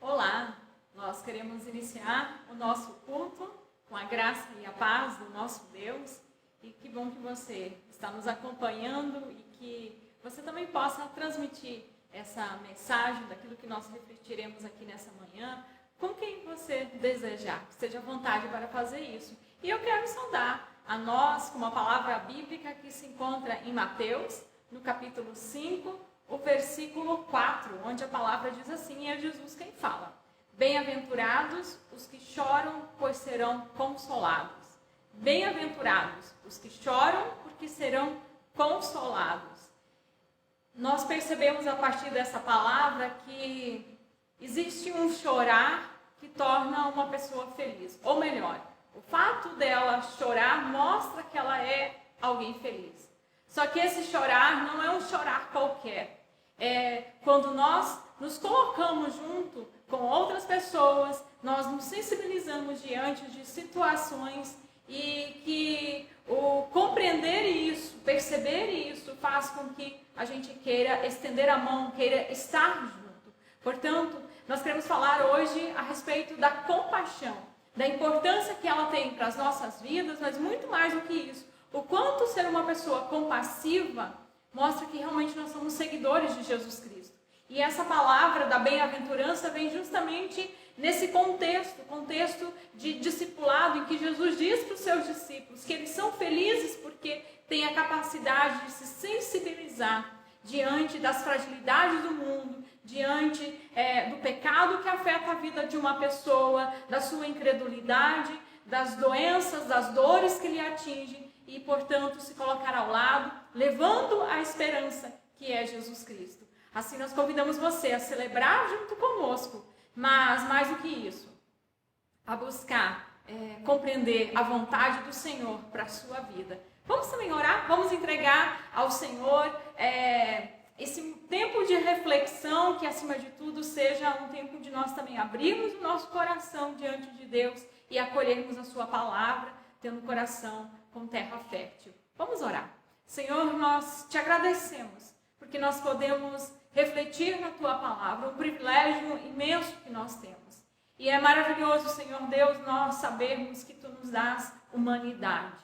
Olá, nós queremos iniciar o nosso culto com a graça e a paz do nosso Deus. E que bom que você está nos acompanhando e que você também possa transmitir essa mensagem daquilo que nós refletiremos aqui nessa manhã com quem você desejar, que esteja à vontade para fazer isso. E eu quero saudar a nós com uma palavra bíblica que se encontra em Mateus, no capítulo 5, o versículo 4, onde a palavra diz assim, e é Jesus quem fala: bem-aventurados os que choram, pois serão consolados. Bem-aventurados os que choram, porque serão consolados. Nós percebemos a partir dessa palavra que existe um chorar que torna uma pessoa feliz. Ou melhor, o fato dela chorar mostra que ela é alguém feliz. Só que esse chorar não é um chorar qualquer. É quando nós nos colocamos junto com outras pessoas, nós nos sensibilizamos diante de situações e que o compreender isso, perceber isso, faz com que a gente queira estender a mão, queira estar junto. Portanto, nós queremos falar hoje a respeito da compaixão, da importância que ela tem para as nossas vidas, mas muito mais do que isso, o quanto ser uma pessoa compassiva mostra que realmente nós somos seguidores de Jesus Cristo. E essa palavra da bem-aventurança vem justamente nesse contexto de discipulado, em que Jesus diz para os seus discípulos que eles são felizes porque têm a capacidade de se sensibilizar diante das fragilidades do mundo, diante do pecado que afeta a vida de uma pessoa, da sua incredulidade, das doenças, das dores que lhe atingem e, portanto, se colocar ao lado, levando a esperança que é Jesus Cristo. Assim, nós convidamos você a celebrar junto conosco, mas mais do que isso, a buscar compreender a vontade do Senhor para a sua vida. Vamos também orar, vamos entregar ao Senhor esse tempo de reflexão, que acima de tudo seja um tempo de nós também abrirmos o nosso coração diante de Deus e acolhermos a sua palavra, tendo o coração com terra fértil. Vamos orar. Senhor, nós te agradecemos, porque nós podemos refletir na tua palavra, um privilégio imenso que nós temos. E é maravilhoso, Senhor Deus, nós sabermos que tu nos dás humanidade.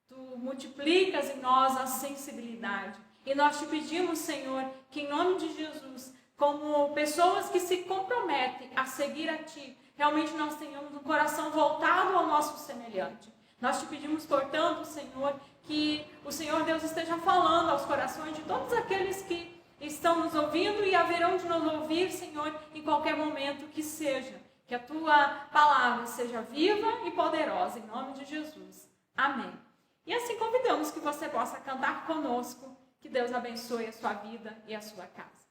Tu multiplicas em nós a sensibilidade. E nós te pedimos, Senhor, que em nome de Jesus, como pessoas que se comprometem a seguir a ti, realmente nós tenhamos um coração voltado ao nosso semelhante. Nós te pedimos, portanto, Senhor, que o Senhor Deus esteja falando aos corações de todos aqueles que estão nos ouvindo e haverão de nos ouvir, Senhor, em qualquer momento que seja. Que a tua palavra seja viva e poderosa, em nome de Jesus. Amém. E assim convidamos que você possa cantar conosco. Que Deus abençoe a sua vida e a sua casa.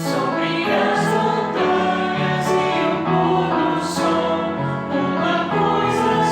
Sobre as montanhas que o pôr do sol, uma coisa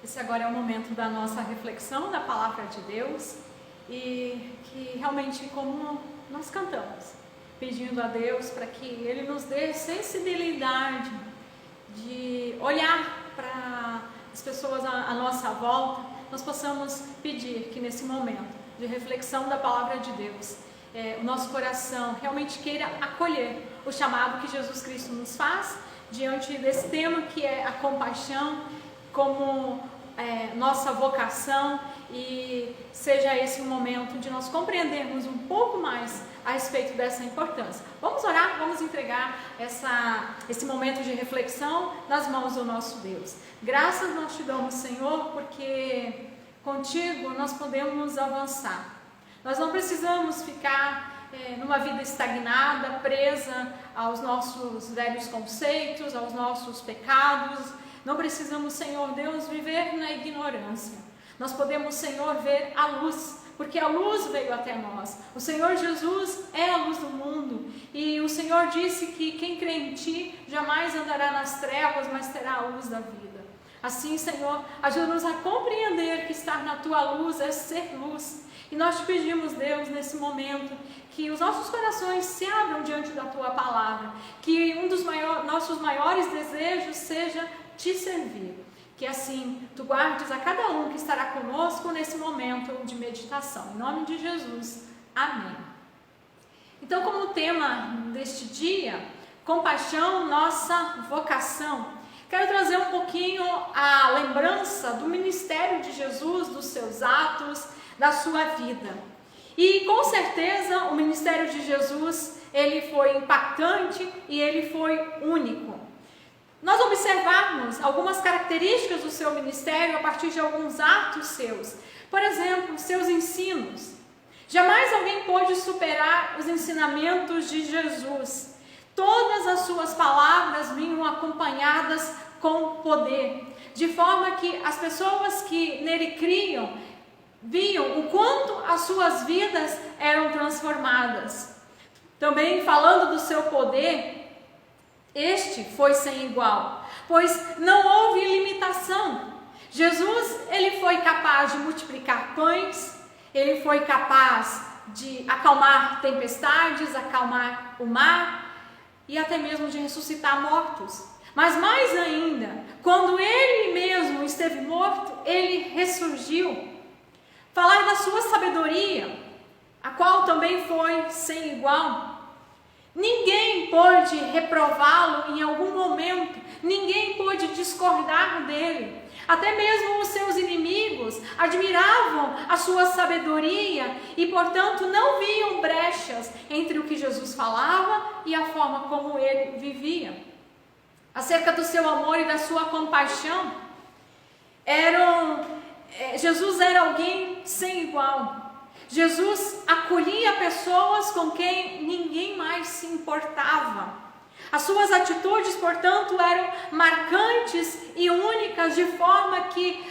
Esse agora é o momento da nossa reflexão da palavra de Deus e que realmente, como nós cantamos, pedindo a Deus para que Ele nos dê sensibilidade de olhar para as pessoas à nossa volta, nós possamos pedir que nesse momento de reflexão da palavra de Deus, o nosso coração realmente queira acolher o chamado que Jesus Cristo nos faz diante desse tema que é a compaixão como nossa vocação, e seja esse um momento de nós compreendermos um pouco mais a respeito dessa importância. Vamos orar, vamos entregar esse momento de reflexão nas mãos do nosso Deus. Graças nós te damos, Senhor, porque contigo nós podemos avançar. Nós não precisamos ficar numa vida estagnada, presa aos nossos velhos conceitos, aos nossos pecados. Não precisamos, Senhor Deus, viver na ignorância. Nós podemos, Senhor, ver a luz, porque a luz veio até nós. O Senhor Jesus é a luz do mundo. E o Senhor disse que quem crê em Ti jamais andará nas trevas, mas terá a luz da vida. Assim, Senhor, ajuda-nos a compreender que estar na Tua luz é ser luz. E nós te pedimos, Deus, nesse momento, que os nossos corações se abram diante da Tua palavra, que um dos nossos maiores desejos seja Te servir. Que assim Tu guardes a cada um que estará conosco nesse momento de meditação. Em nome de Jesus. Amém. Então, como tema deste dia, compaixão, nossa vocação, quero trazer um pouquinho a lembrança do ministério de Jesus, dos seus atos, da sua vida. E com certeza o ministério de Jesus, ele foi impactante e ele foi único. Nós observarmos algumas características do seu ministério a partir de alguns atos seus. Por exemplo, seus ensinos. Jamais alguém pôde superar os ensinamentos de Jesus. Todas as suas palavras vinham acompanhadas com poder, de forma que as pessoas que nele criam viam o quanto as suas vidas eram transformadas. Também falando do seu poder, este foi sem igual, pois não houve limitação. Jesus, ele foi capaz de multiplicar pães, ele foi capaz de acalmar tempestades, acalmar o mar e até mesmo de ressuscitar mortos. Mas mais ainda, quando ele mesmo esteve morto, ele ressurgiu. Falar da sua sabedoria, a qual também foi sem igual. Ninguém pôde reprová-lo em algum momento, ninguém pôde discordar dele. Até mesmo os seus inimigos admiravam a sua sabedoria e, portanto, não viam brechas entre o que Jesus falava e a forma como ele vivia. Acerca do seu amor e da sua compaixão, Jesus era alguém sem igual. Jesus acolhia pessoas com quem ninguém mais se importava. As suas atitudes, portanto, eram marcantes e únicas, de forma que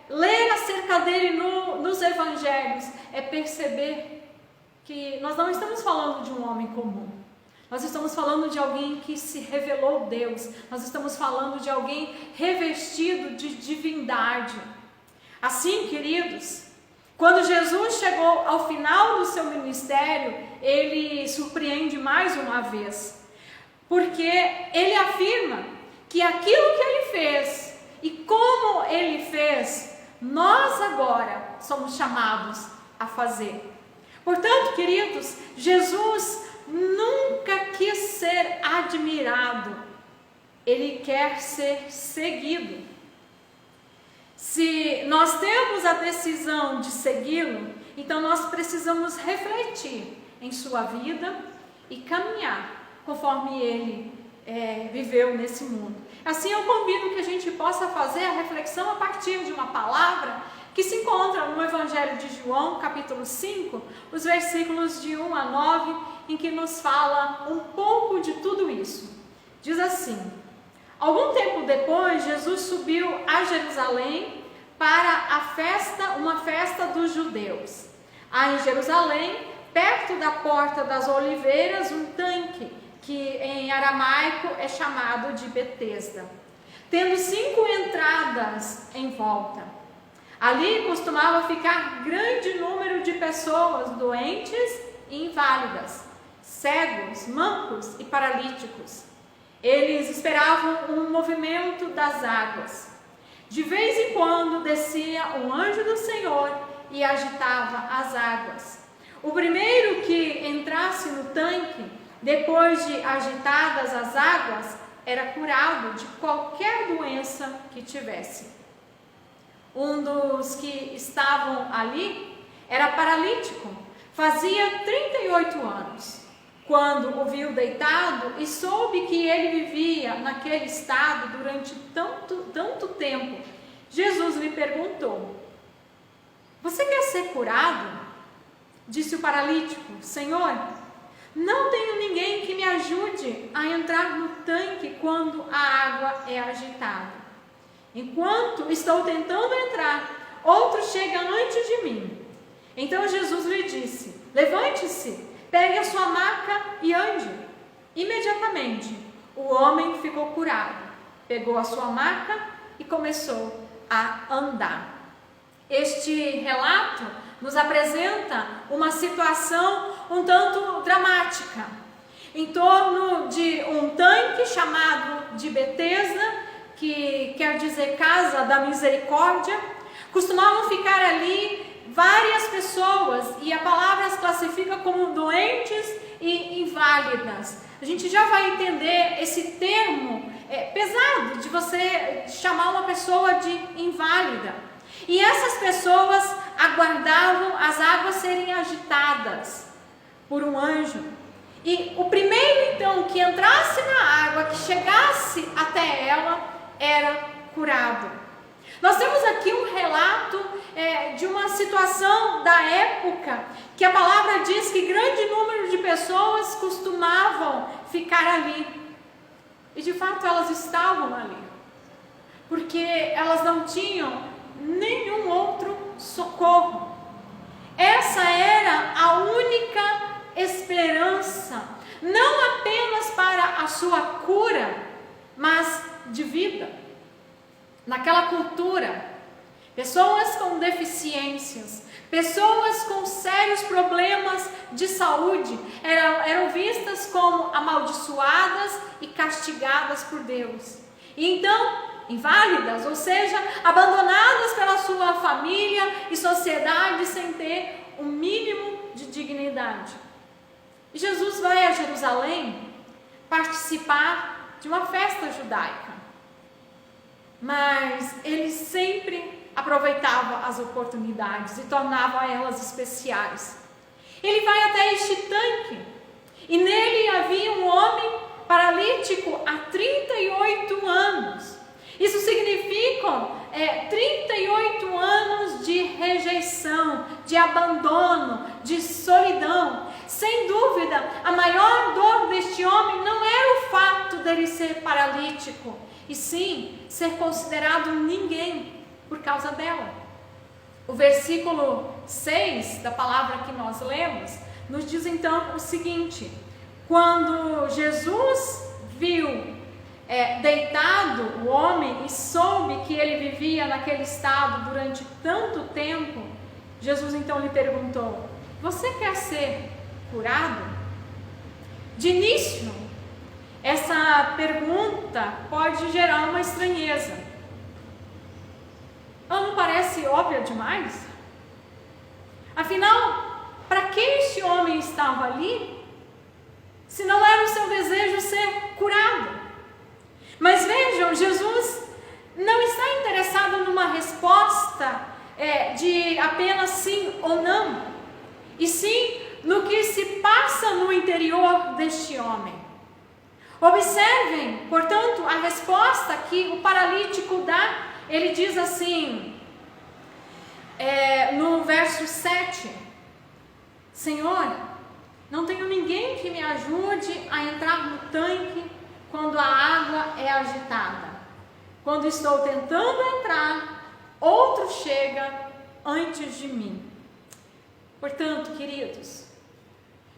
ler acerca dele nos evangelhos é perceber que nós não estamos falando de um homem comum. Nós estamos falando de alguém que se revelou Deus. Nós estamos falando de alguém revestido de divindade. Assim, queridos, quando Jesus chegou ao final do seu ministério, ele surpreende mais uma vez, porque ele afirma que aquilo que ele fez e como ele fez, nós agora somos chamados a fazer. Portanto, queridos, Jesus nunca quis ser admirado, ele quer ser seguido. Se nós temos a decisão de segui-lo, então nós precisamos refletir em sua vida e caminhar conforme ele viveu nesse mundo. Assim eu convido que a gente possa fazer a reflexão a partir de uma palavra que se encontra no Evangelho de João, capítulo 5, os versículos de 1 a 9, em que nos fala um pouco de tudo isso. Diz assim: algum tempo depois, Jesus subiu a Jerusalém para uma festa dos judeus. Há em Jerusalém, perto da Porta das Oliveiras, um tanque, que em aramaico é chamado de Betesda. tendo 5 entradas em volta. Ali costumava ficar grande número de pessoas doentes e inválidas, cegos, mancos e paralíticos. Eles esperavam um movimento das águas. De vez em quando descia um anjo do Senhor e agitava as águas. O primeiro que entrasse no tanque, depois de agitadas as águas, era curado de qualquer doença que tivesse. Um dos que estavam ali era paralítico, fazia 38 anos. Quando o viu deitado e soube que ele vivia naquele estado durante tanto tempo, Jesus lhe perguntou: "Você quer ser curado?" Disse o paralítico: "Senhor, não tenho ninguém que me ajude a entrar no tanque quando a água é agitada. Enquanto estou tentando entrar, outro chega antes de mim." Então Jesus lhe disse: "Levante-se, pegue a sua maca e ande." Imediatamente, o homem ficou curado, pegou a sua maca e começou a andar. Este relato nos apresenta uma situação um tanto dramática, em torno de um tanque chamado de Betesda, que quer dizer Casa da Misericórdia. Costumavam ficar ali várias pessoas, e a palavra as classifica como doentes e inválidas. A gente já vai entender esse termo pesado de você chamar uma pessoa de inválida. E essas pessoas aguardavam as águas serem agitadas por um anjo. E o primeiro então que entrasse na água, que chegasse até ela, era curado. Nós temos aqui um relato de uma situação da época, que a palavra diz que grande número de pessoas costumavam ficar ali. E de fato elas estavam ali, porque elas não tinham nenhum outro socorro. Essa era a única esperança, não apenas para a sua cura, mas de vida. Naquela cultura, pessoas com deficiências, pessoas com sérios problemas de saúde eram vistas como amaldiçoadas e castigadas por Deus. E então, inválidas, ou seja, abandonadas pela sua família e sociedade sem ter um mínimo de dignidade. E Jesus vai a Jerusalém participar de uma festa judaica, mas ele sempre aproveitava as oportunidades e tornava elas especiais. Ele vai até este tanque, e nele havia um homem paralítico há 38 anos. Isso significa 38 anos de rejeição, de abandono, de solidão. Sem dúvida, a maior dor deste homem não era o fato dele ser paralítico, e sim ser considerado ninguém por causa dela. O versículo 6 da palavra que nós lemos nos diz então o seguinte: quando Jesus viu deitado o homem e soube que ele vivia naquele estado durante tanto tempo, Jesus então lhe perguntou: "Você quer ser curado?" De início, essa pergunta pode gerar uma estranheza. Ela não parece óbvia demais? Afinal, para que este homem estava ali, se não era o seu desejo ser curado? Mas vejam, Jesus não está interessado numa resposta de apenas sim ou não, e sim no que se passa no interior deste homem. Observem, portanto, a resposta que o paralítico dá. Ele diz assim, no verso 7, "Senhor, não tenho ninguém que me ajude a entrar no tanque quando a água é agitada. Quando estou tentando entrar, outro chega antes de mim." Portanto, queridos,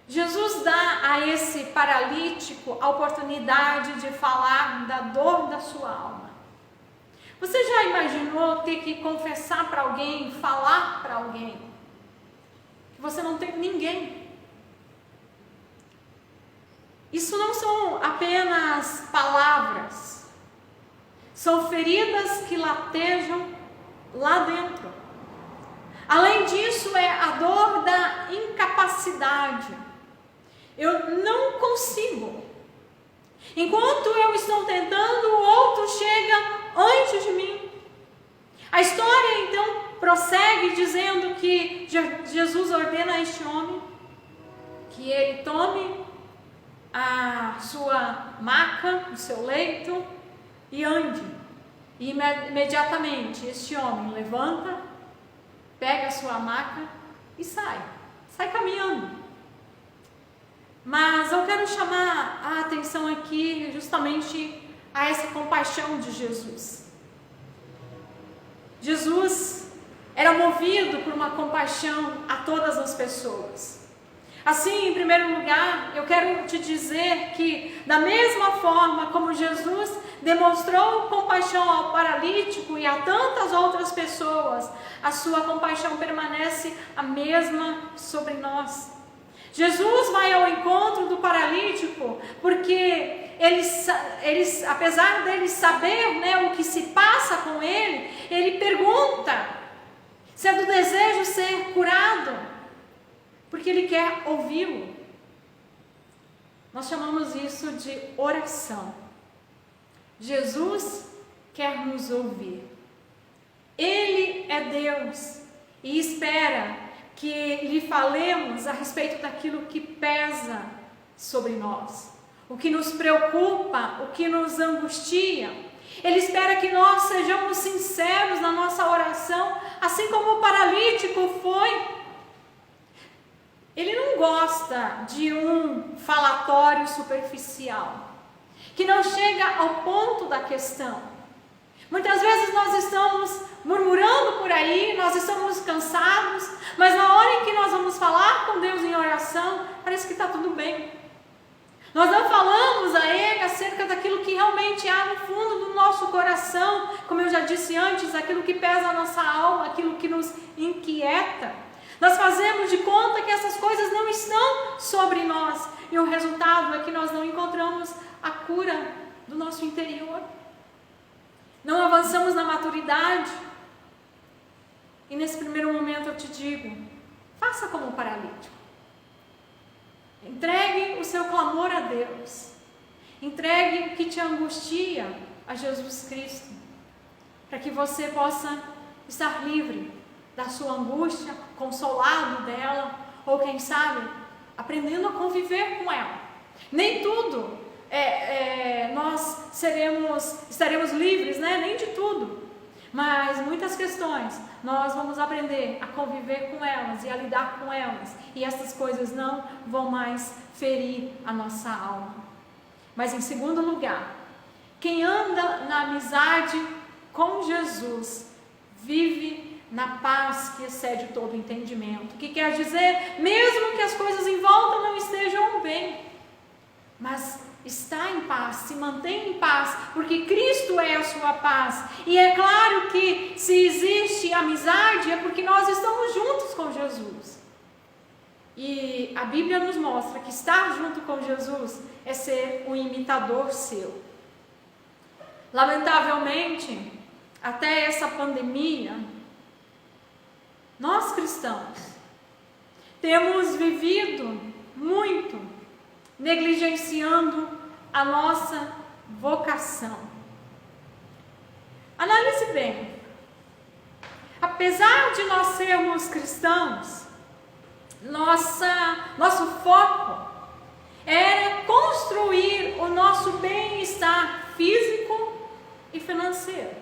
Jesus dá a esse paralítico a oportunidade de falar da dor da sua alma. Você já imaginou ter que confessar para alguém, falar para alguém que você não tem ninguém? Isso não são apenas palavras, são feridas que latejam lá dentro. Além disso, é a dor da incapacidade. Eu não consigo. Enquanto eu estou tentando, o outro chega antes de mim. A história então prossegue dizendo que Jesus ordena a este homem que ele tome a sua maca, o seu leito e ande. E imediatamente este homem levanta, pega a sua maca e sai caminhando. Mas eu quero chamar a atenção aqui justamente a essa compaixão de Jesus. Jesus era movido por uma compaixão a todas as pessoas. Assim, em primeiro lugar, eu quero te dizer que, da mesma forma como Jesus demonstrou compaixão ao paralítico e a tantas outras pessoas, a sua compaixão permanece a mesma sobre nós. Jesus vai ao encontro do paralítico porque ele, apesar dele saber, o que se passa com ele pergunta se é do desejo ser curado, porque ele quer ouvi-lo. Nós chamamos isso de oração. Jesus quer nos ouvir. Ele é Deus e espera que lhe falemos a respeito daquilo que pesa sobre nós, o que nos preocupa, o que nos angustia. Ele espera que nós sejamos sinceros na nossa oração, assim como o paralítico foi. Ele não gosta de um falatório superficial, que não chega ao ponto da questão. Muitas vezes nós estamos murmurando por aí, nós estamos cansados, mas na hora em que nós vamos falar com Deus em oração, parece que está tudo bem. Nós não falamos a Ele acerca daquilo que realmente há no fundo do nosso coração, como eu já disse antes, aquilo que pesa a nossa alma, aquilo que nos inquieta. Nós fazemos de conta que essas coisas não estão sobre nós, e o resultado é que nós não encontramos a cura do nosso interior. Não avançamos na maturidade. E nesse primeiro momento eu te digo, faça como o paralítico. Entregue o seu clamor a Deus. Entregue o que te angustia a Jesus Cristo, para que você possa estar livre da sua angústia, consolado dela, ou quem sabe, aprendendo a conviver com ela. Nem tudo nós estaremos livres, nem de tudo, mas muitas questões nós vamos aprender a conviver com elas e a lidar com elas, e essas coisas não vão mais ferir a nossa alma. Mas em segundo lugar, quem anda na amizade com Jesus vive na paz que excede todo entendimento, que quer dizer, mesmo que as coisas em volta não estejam bem, mas está em paz, se mantém em paz, porque Cristo é a sua paz. E é claro que se existe amizade é porque nós estamos juntos com Jesus. E a Bíblia nos mostra que estar junto com Jesus é ser um imitador seu. Lamentavelmente, até essa pandemia, nós cristãos temos vivido muito negligenciando a nossa vocação. Analise bem. Apesar de nós sermos cristãos, nosso foco era construir o nosso bem-estar físico e financeiro.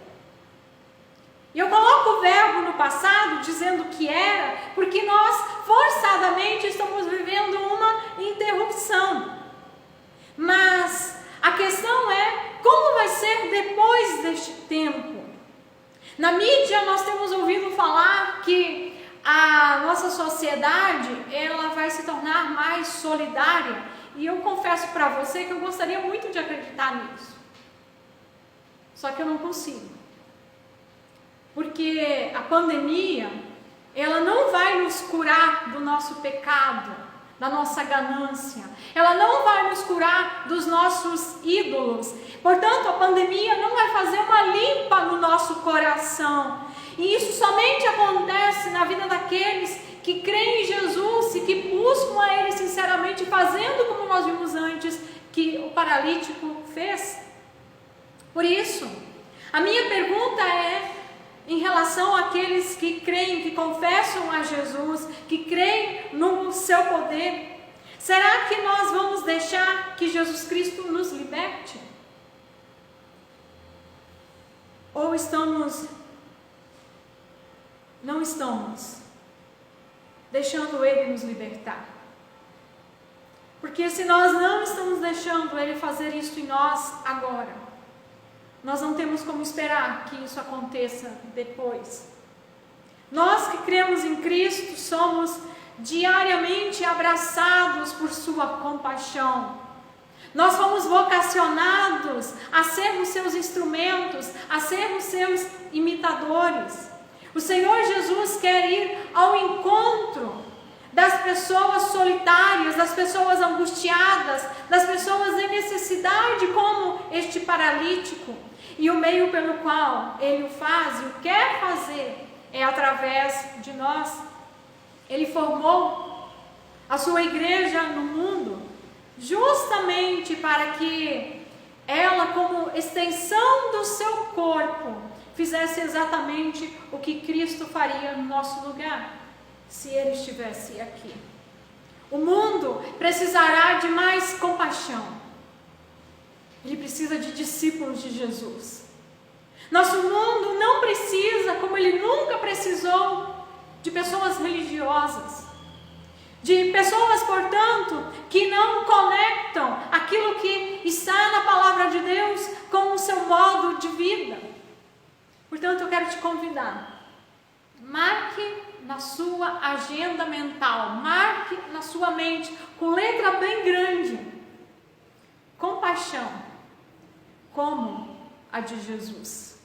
E eu coloco o verbo no passado dizendo que era, porque nós forçadamente estamos vivendo uma interrupção. Mas a questão é, como vai ser depois deste tempo? Na mídia nós temos ouvido falar que a nossa sociedade ela vai se tornar mais solidária, e eu confesso para você que eu gostaria muito de acreditar nisso. Só que eu não consigo. porque a pandemia, ela não vai nos curar do nosso pecado, da nossa ganância, ela não vai nos curar dos nossos ídolos. Portanto, a pandemia não vai fazer uma limpa no nosso coração. E isso somente acontece na vida daqueles que creem em Jesus e que buscam a Ele sinceramente, fazendo como nós vimos antes que o paralítico fez. Por isso, a minha pergunta é em relação àqueles que creem, que confessam a Jesus, que creem no seu poder. Será que nós vamos deixar que Jesus Cristo nos liberte? Ou não estamos deixando Ele nos libertar? Porque se nós não estamos deixando Ele fazer isso em nós agora, nós não temos como esperar que isso aconteça depois. Nós que cremos em Cristo somos diariamente abraçados por sua compaixão. Nós fomos vocacionados a sermos seus instrumentos, a sermos seus imitadores. O Senhor Jesus quer ir ao encontro das pessoas solitárias, das pessoas angustiadas, das pessoas em necessidade, como este paralítico. E o meio pelo qual Ele o faz e o quer fazer é através de nós. Ele formou a sua igreja no mundo justamente para que ela, como extensão do seu corpo, fizesse exatamente o que Cristo faria no nosso lugar, se Ele estivesse aqui. O mundo precisará de mais compaixão. Ele precisa de discípulos de Jesus. Nosso mundo não precisa, como ele nunca precisou, de pessoas religiosas, de pessoas, portanto, que não conectam aquilo que está na palavra de Deus com o seu modo de vida. Portanto, eu quero te convidar, marque na sua agenda mental, marque na sua mente, com letra bem grande, compaixão, como a de Jesus.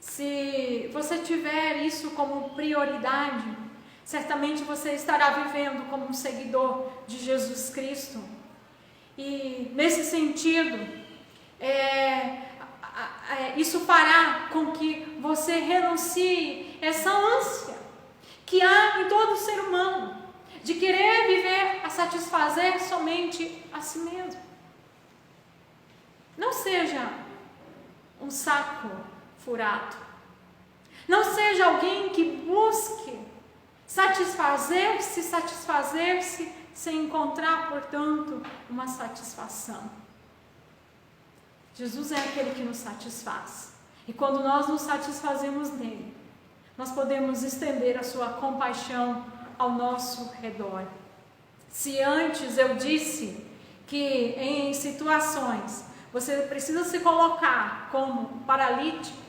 Se você tiver isso como prioridade, certamente você estará vivendo como um seguidor de Jesus Cristo. E nesse sentido, isso fará com que você renuncie essa ânsia que há em todo ser humano, de querer viver a satisfazer somente a si mesmo. Não seja um saco furado. Não seja alguém que busque satisfazer-se sem encontrar, portanto, uma satisfação. Jesus é aquele que nos satisfaz. E quando nós nos satisfazemos nele, nós podemos estender a sua compaixão ao nosso redor. Se antes eu disse que em situações você precisa se colocar como paralítico,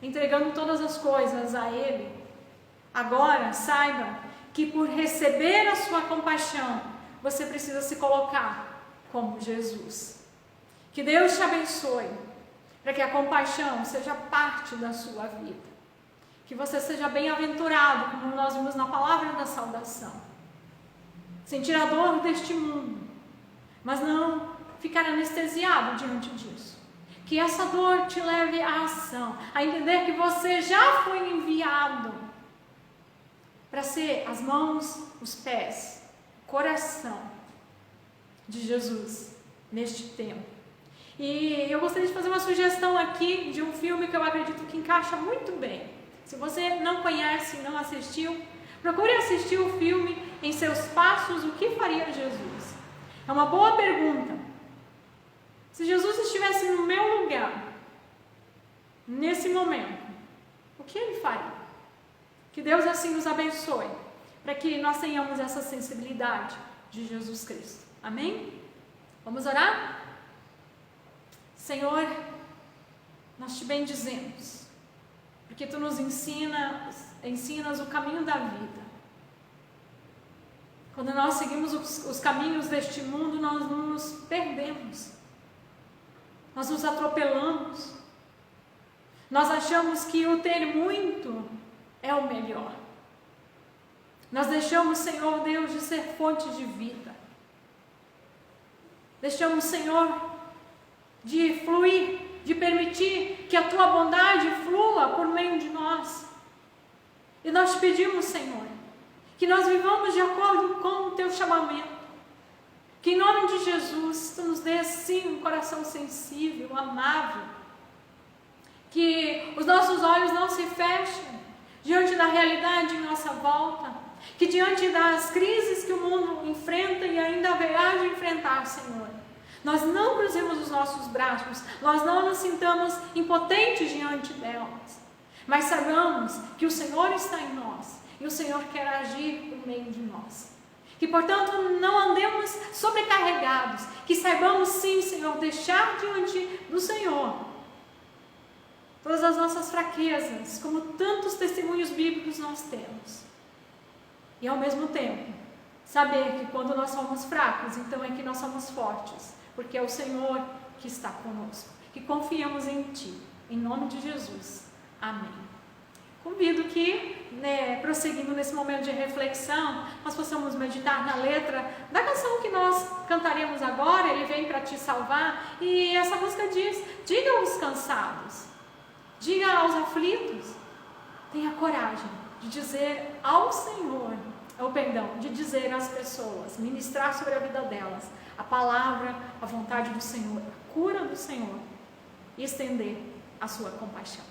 entregando todas as coisas a Ele, agora saiba que por receber a sua compaixão, você precisa se colocar como Jesus. Que Deus te abençoe, para que a compaixão seja parte da sua vida. Que você seja bem-aventurado, como nós vimos na palavra da saudação. Sentir a dor deste mundo, mas não ficar anestesiado diante disso. Que essa dor te leve à ação, a entender que você já foi enviado para ser as mãos, os pés, o coração de Jesus neste tempo. E eu gostaria de fazer uma sugestão aqui de um filme que eu acredito que encaixa muito bem. Se você não conhece, não assistiu, procure assistir o filme Em Seus Passos, o que faria Jesus? É uma boa pergunta. Se Jesus estivesse no meu lugar, nesse momento, o que Ele faria? Que Deus assim nos abençoe, para que nós tenhamos essa sensibilidade de Jesus Cristo. Amém? Vamos orar? Senhor, nós te bendizemos, porque Tu nos ensinas o caminho da vida. Quando nós seguimos os caminhos deste mundo, nós nos perdemos. Nós nos atropelamos. Nós achamos que o ter muito é o melhor. Nós deixamos, Senhor Deus, de ser fonte de vida. Deixamos, Senhor, de fluir, de permitir que a Tua bondade flua por meio de nós. E nós te pedimos, Senhor, que nós vivamos de acordo com o Teu chamamento. Que em nome de Jesus, Tu nos dê, sim, um coração sensível, amável. Que os nossos olhos não se fechem diante da realidade em nossa volta. Que diante das crises que o mundo enfrenta e ainda haverá de enfrentar, Senhor, nós não cruzemos os nossos braços, nós não nos sintamos impotentes diante delas, mas saibamos que o Senhor está em nós e o Senhor quer agir por meio de nós. Que, portanto, não andemos sobrecarregados, que saibamos sim, Senhor, deixar diante do Senhor todas as nossas fraquezas, como tantos testemunhos bíblicos nós temos. E ao mesmo tempo, saber que quando nós somos fracos, então é que nós somos fortes, porque é o Senhor que está conosco, que confiamos em Ti, em nome de Jesus. Amém. Convido que, prosseguindo nesse momento de reflexão, nós possamos meditar na letra da canção que nós cantaremos agora, Ele Vem para Te Salvar, e essa música diz: diga aos cansados, diga aos aflitos, tenha coragem de dizer ao Senhor, de dizer às pessoas, ministrar sobre a vida delas a palavra, a vontade do Senhor, a cura do Senhor, e estender a sua compaixão.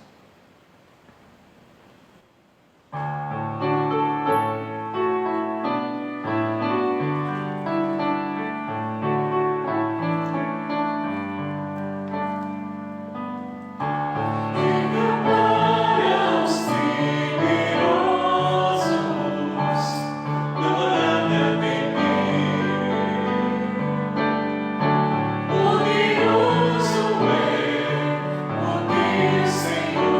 Senhor.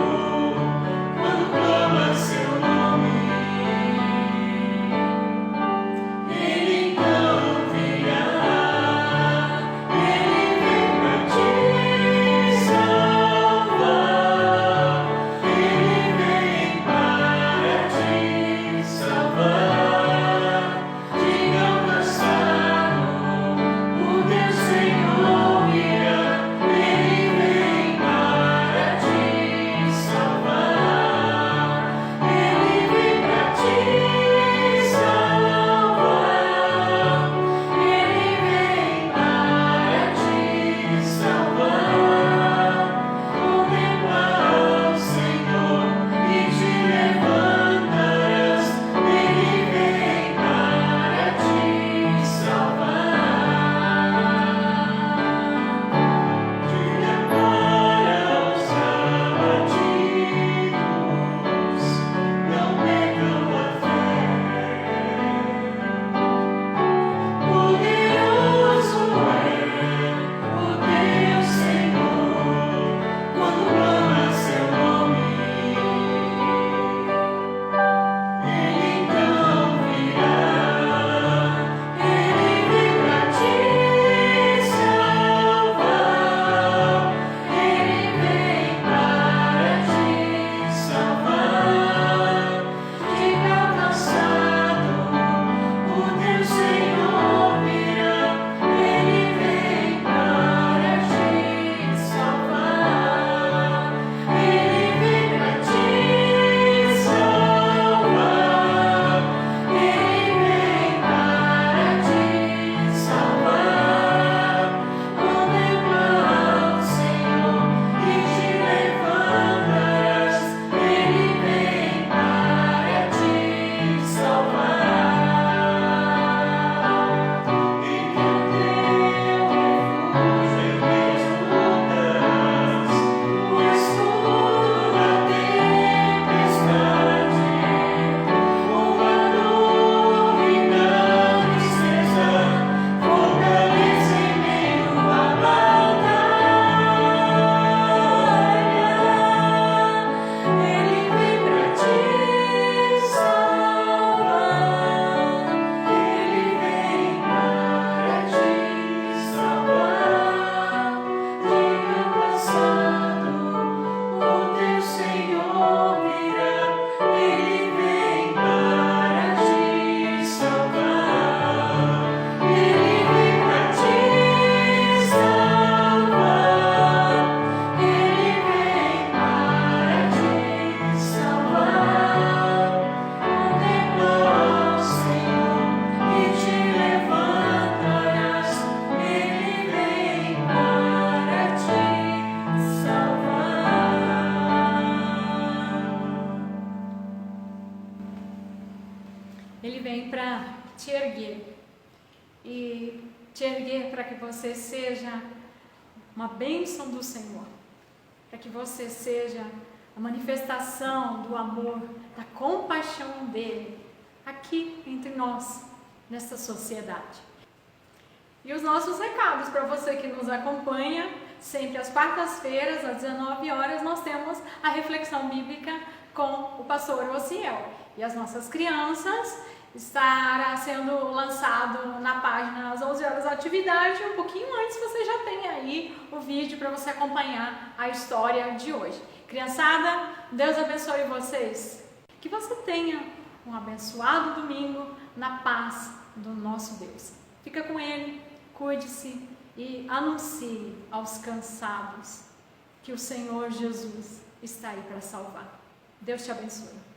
vem para te erguer. E te erguer para que você seja uma bênção do Senhor. Para que você seja a manifestação do amor, da compaixão dele aqui entre nós, nessa sociedade. E os nossos recados para você que nos acompanha, sempre às quartas-feiras, às 19 horas, nós temos a reflexão bíblica com o pastor Osiel. E as nossas crianças estará sendo lançado na página às 11 horas da atividade. Um pouquinho antes você já tem aí o vídeo para você acompanhar a história de hoje. Criançada, Deus abençoe vocês. Que você tenha um abençoado domingo na paz do nosso Deus. Fica com Ele, cuide-se e anuncie aos cansados que o Senhor Jesus está aí para salvar. Deus te abençoe.